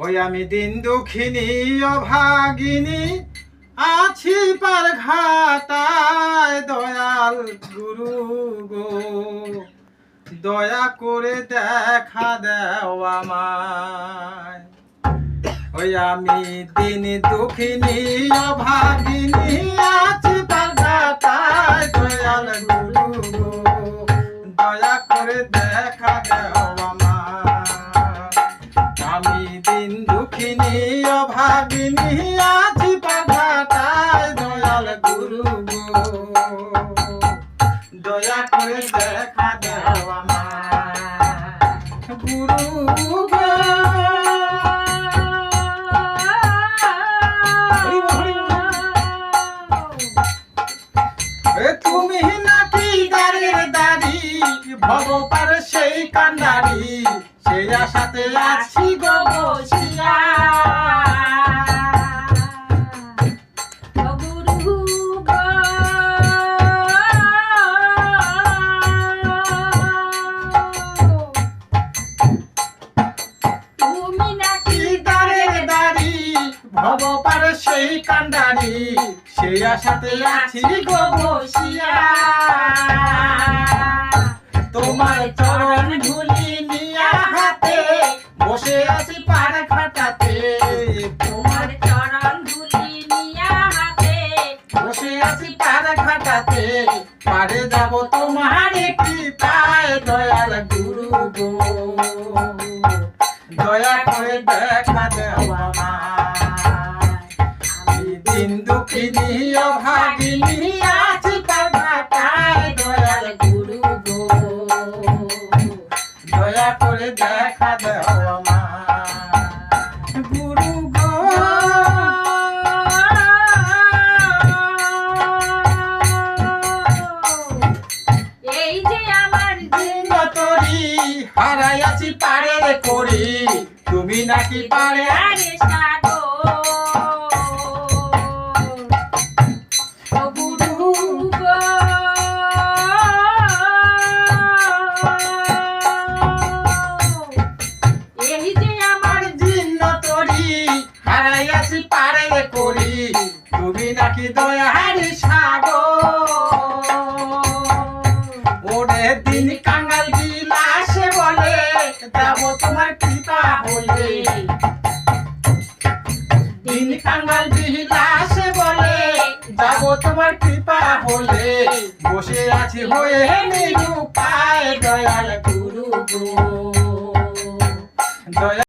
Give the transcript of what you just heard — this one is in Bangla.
ওই আমি দিন দুঃখিনী অভাগিনী আছি পার ঘাটায় দয়াল গুরু গো দয়া করে দেখা দেও আমায়। ওই আমি দিন দুঃখিনী অভাগিনী আছি পার ঘাটায় দয়াল গুরু গো দয়া করে দেখা দেও আমায়। আমি দিন দুঃখিনী অভাগিনী আছি পার ঘাটায় দয়াল গুরু গো দয়া করে দেখা দেও আমায় গুরু গো। তুমি নাকি দাঁড়ের দাড়ি ভব পারে সেই কান্ডারি সেই আশাতে আছি গো বসিয়া। তুমি নাকি দাঁড়ের দাড়ি ভব পারে সেই কান্ডারি সেই আশাতে আছি গো বসিয়া। তোমার চরণ ধুলি নিয়া হাতে বসে আছি পার ঘাটাতে। তোমার চরণ ধুলি নিয়া হাতে বসে আছি পার ঘাটাতে। পারে যাব তোমার কৃপায় দয়াল গুরু গো দয়া করে দেখা দেও আমায়। আমি দিন দুঃখিনী অভাগিনী আছি পার ঘাটায় দয়াল গুরু গো দয়া করে দেখা দেও আমায় গুরু গো। এই যে আমার দিন তরি হারাই আছি পারের করি তুমি নাকি পারে আরে সাগো গুরু গো। এই যে আমার জিন্ন তরি হারাই আছি পারের করি তুমি নাকি দয়ার সাগো। ওরে দিন কাঙ্গাল বিলাসে বলে যাব তোমার কৃপা হলে। দিন কাঙ্গাল বিলাসে বলে যাব তোমার কৃপা হলে। বসে আছি হয়ে নিরুপায় দয়াল গুরু গো দয়া।